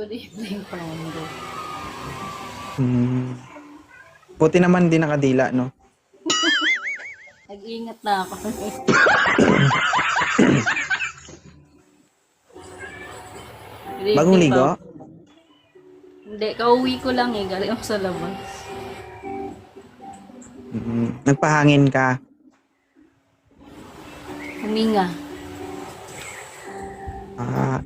Good evening, Fernando. Buti naman di nakadila, no? Nag-iingat na ako. Good Bagong evening, ligo? Pao. Hindi, kauwi ko lang eh. Galing ako sa labas. Nagpahangin ka. Huminga.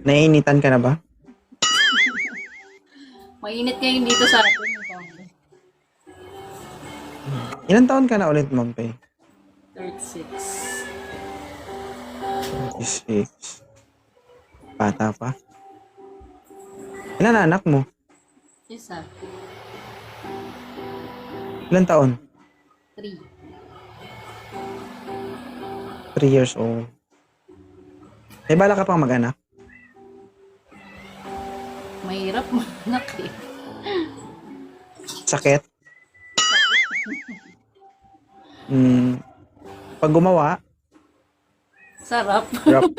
Naiinitan ka na ba? Mainit kayo dito sa atin. Pao. Ilan taon ka na ulit, Mampay? 36. 26. Bata pa. Ilan na anak mo? Isa. Ilan taon? 3. 3 years old. May bala ka pang mag-anak? Mahirap manak eh. Sakit? Pag gumawa, Sarap. sarap.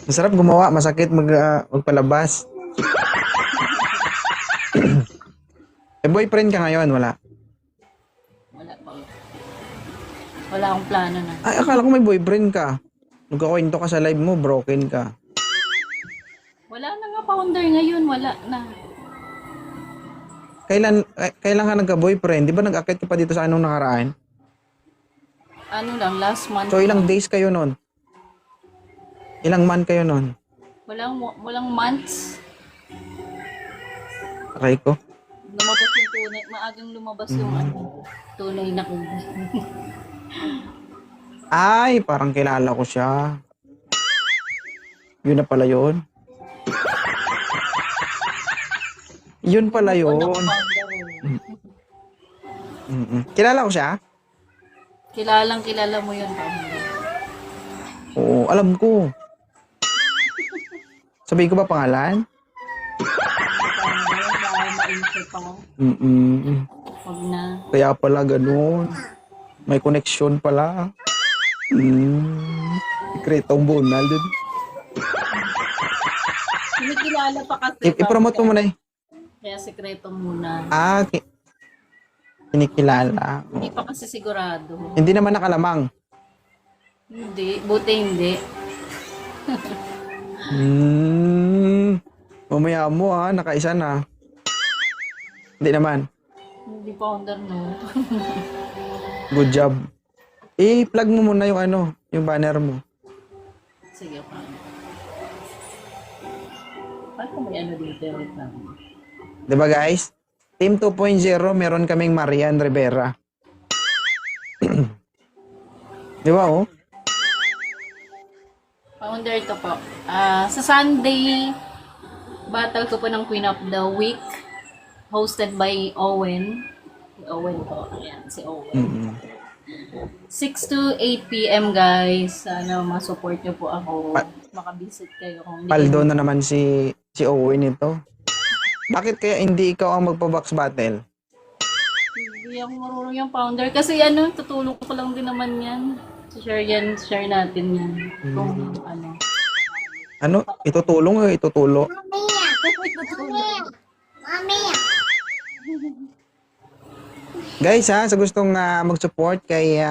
Masarap gumawa, masakit magpalabas. Boyfriend ka ngayon, wala? Wala pa. Wala akong plano na. Ay, akala ko may boyfriend ka. Nagkakwento ka sa live mo, broken ka. Wala na nga, founder ngayon. Wala na. Kailan ka nagka-boyfriend? Di ba nag-akit ka pa dito sa anong nakaraan? Ano lang, last month. So, ilang days kayo nun? Ilang month kayo nun? Walang months. Aray ko. Lumabas yung tunay. Maagang lumabas yung tunay na kulay. Ay, parang kilala ko siya. Yun na pala yun. Yun pala yun. Kilala ko siya? Kilalang kilala mo yun, founder. Oo, alam ko. Sabihin ko ba pangalan? Dahil ma-info pa. Huwag na. Kaya pala ganun. May connection pala. Sikretong bunal din. Kinikilala pa kasi. I-promote mo muna eh. Kaya sekreto muna. Kinikilala. Hindi pa kasi sigurado. Hindi naman nakalamang. Hindi. Buti hindi. Mamaya mo nakaisa na. Hindi naman. Hindi founder, no? Good job. I-plug mo muna yung yung banner mo. Sige, founder. Bakit may dito? Wait lang. Diba guys? Team 2.0, meron kaming Marian Rivera. Diba oh? Founder ito po. Sa Sunday, battle ko po ng Queen of the Week. Hosted by Owen. Si Owen po. Ayan, si Owen. 6 to 8 p.m. guys. Sana ma-support nyo po ako. Makabisit kayo kung hindi. Paldo na naman si Owen ito. Bakit kaya hindi ikaw ang magpa-box battle? Hindi ako marunong yung founder. Kasi tutulong ko lang din naman yan. Share natin yan. Kung Itutulong o itutulo? Guys sa gustong mag-support kay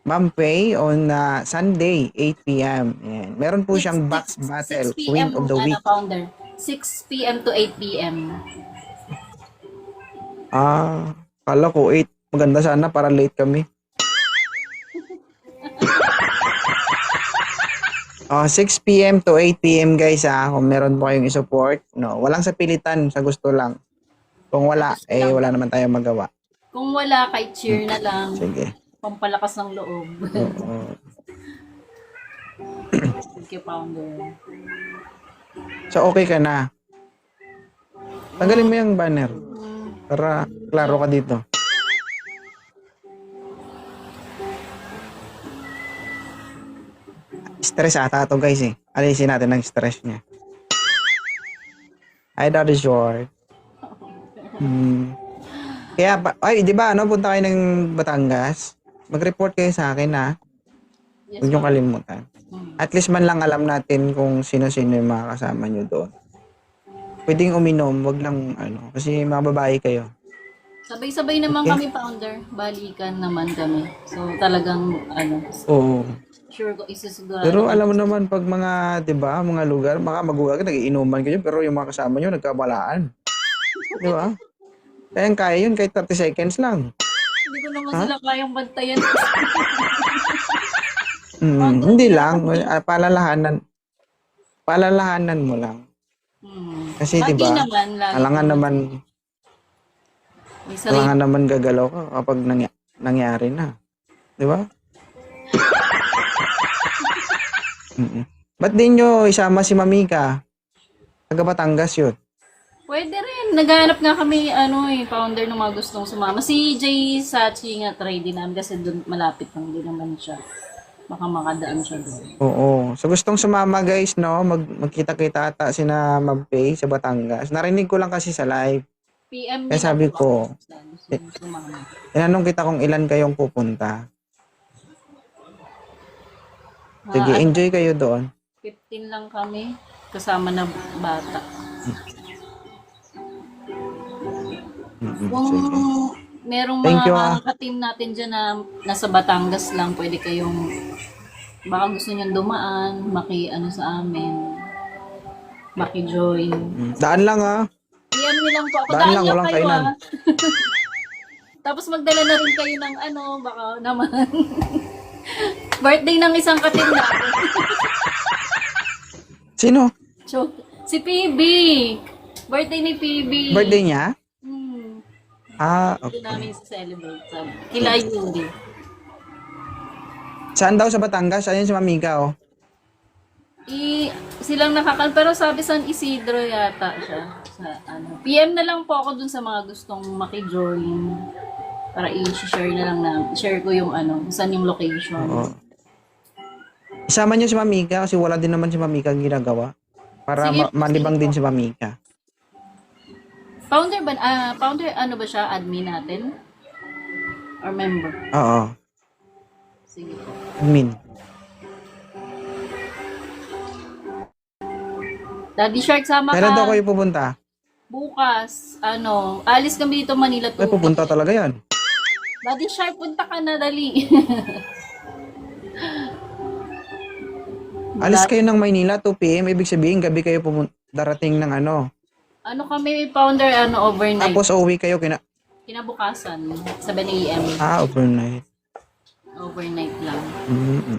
Ma'am Pay on Sunday, 8 p.m. Ayan. Meron po siyang box battle, 6 Queen p.m. of the Week. Founder. 6 p.m. to 8 p.m. Kala ko 8. Maganda sana para late kami. 6 p.m. to 8 p.m. guys kung meron po kayong i-support. No, walang sa pilitan, sa gusto lang. Kung wala, wala naman tayong magawa. Kung wala, kay cheer na lang. Sige. Pampalakas ng loob. Oo. Sige, founder. So, okay ka na. Tanggalin mo yung banner. Para klaro ka dito. Stress ata ito guys eh. Alisin natin ang stress niya. Hi, Daddy Short. Kaya, di ba, punta kayo ng Batangas? Mag-report kayo sa akin, Yes, Huwag niyong kalimutan. At least man lang alam natin kung sino-sino yung mga kasama nyo doon. Pwedeng uminom, wag lang kasi mga babae kayo. Sabay-sabay naman Okay. kami, founder. Balikan naman kami. So, talagang, Oo. sure ko, isusigurado Pero ko. alam mo naman pag mga, 'di ba, mga lugar, baka magulat ka, nagiinuman kayo, pero yung mga kasama nyo nagkabalaan. 'Di ba? Kaya yun kahit 30 seconds lang. Hindi ko naman Ha? sila kayang bantayan. Hindi lang, palalahanan mo lang. Kasi 'di Lagi ba, naman, lagi alangan naman. naman, May sarili. alangan naman gagalaw ka kapag nangyari na. 'Di ba? Ba't di nyo isama si Mamika? Taga Batangas yun. Pwede rin. Naghahanap nga kami, founder ng mga gustong sumama. Si Jay Sachi nga, try din namin kasi doon malapit lang din naman siya. Baka makadaan siya doon. Oo. So gustong sumama guys, no? Magkita-kita ata sina Ma'am sa Batangas. Narinig ko lang kasi sa live. PM Kaya din sabi ako. ko, Gustong sumama. tinanong kita kung ilan kayong pupunta. Sige, enjoy kayo doon. 15 lang kami. Kasama na bata. Kung Sige. merong Thank you, mga ka-team natin dyan na nasa Batangas lang, pwede kayong, baka gusto nyo dumaan, sa amin, maki-join. Daan lang PM nyo lang po ako. Daan lang, walang kayo kainan. Tapos magdala na rin kayo ng baka naman. Birthday ng isang ka-team natin. Sino? Si PB. Birthday ni PB. Birthday niya? Ito Okay. namin celebrate. Kila Yuri. Saan daw sa Batangas? Ayun si Mamika, Silang pero sabi San Isidro yata siya. PM na lang po ako dun sa mga gustong maki-join. Para i-share na lang share ko yung saan yung location. Oo. Isama niyo si Mamika kasi wala din naman si Mamika ang ginagawa. Para Sige, malibang sige din po. si Mamika. Founder ba siya? Admin natin? Or member? Oo. Sige po. Admin. Daddy Shark, sama Kailan daw ka. kayo pupunta? Bukas, alis kami dito Manila Ay, pupunta talaga yan. Daddy Shark, punta ka na, dali. Alis kayo ng Maynila, 2 p.m. Ibig sabihin, gabi kayo darating ng Kami, founder, overnight. Tapos uwi kayo Kinabukasan, 7 a.m. overnight. Overnight lang. Mm-mm.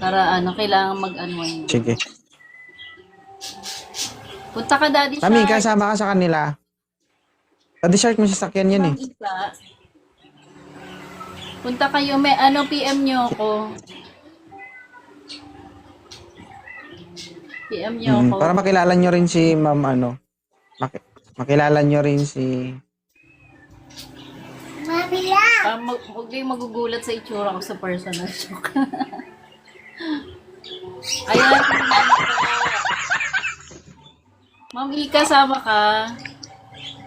Para kailangan yun. Sige. Punta ka, Daddy Shark. Mami, kasama ka sa kanila. Daddy Shark, may sasakyan yan eh. Isa. Punta kayo, PM nyo ako. PM nyo ako. Para makilala nyo rin si Ma'am makilala nyo rin si Huwag kayong magugulat sa itsura ko sa personal joke. Ayan. Ma'am Ika, sama ka.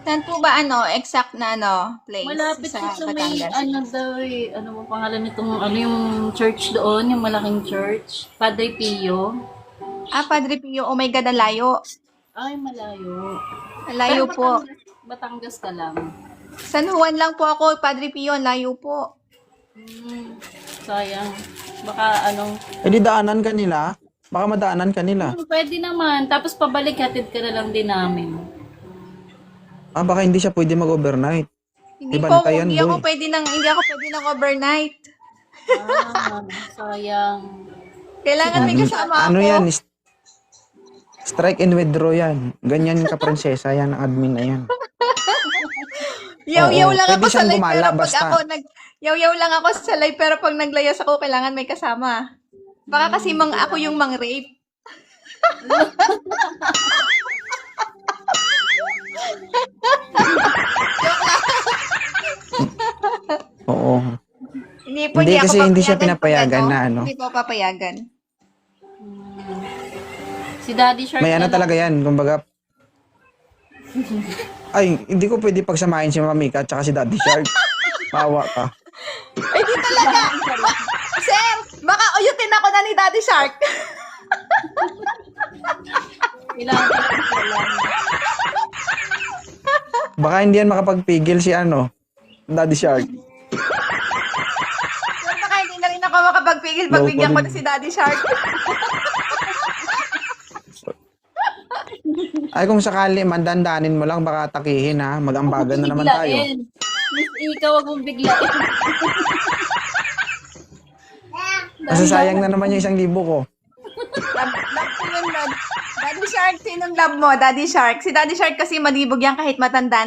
Saan po ba exact na place Malapit sa sa may, Batangas? ano mo pangalan nitong, yung church doon, yung malaking church. Padre Pio. Padre Pio, oh my God, ang layo. Ay, malayo. Ang layo Pero po. Batangas ka lang. San Juan lang po ako, Padre Pio, ang layo po. Sayang. Baka di daanan ka nila. Baka madaanan ka nila. pwede naman. Tapos pabalik, hatid ka na lang din namin. Baka hindi siya pwede mag-overnight. Hindi Iba po, na tayo, hindi ako boy. pwede ng overnight. Sayang. Kailangan may kasama ako. Ano yan? Strike and withdraw yan. Ganyan ka prinsesa yan, ang admin na yan. Yaw-yaw Oo, lang pwede ako sa siyang live, gumala, pero pag basta. ako yaw-yaw lang ako sa live, pero pag naglayas ako, kailangan may kasama. Baka kasi ako yung mang-rape. Oo. Hindi po, Hindi, ako kasi hindi siya papayagan pinapayagan pag na Hindi po papayagan. Si Daddy Shark May na lang. talaga yan. Kumbaga, ay, hindi ko pwede pagsamahin si Mamika at saka si Daddy Shark. Pawa ka. Sir, baka uyutin ako na ni Daddy Shark. Kailangan ko lang. Baka hindi yan makapagpigil si ano, Daddy Shark. Sir, baka hindi na rin ako makapagpigil pag No, bigyan ko pwede. na si Daddy Shark. Ay, kung sakali, mandandanin mo lang, baka takihin ha. Mag-ambagan na naman tayo. Biglain. Miss Ika, wag mong biglain. Nasasayang na naman yung 1,000 ko. Love ko yun, Daddy Shark, sinong love mo? Daddy Shark. Si Daddy Shark kasi malibog yan kahit matanda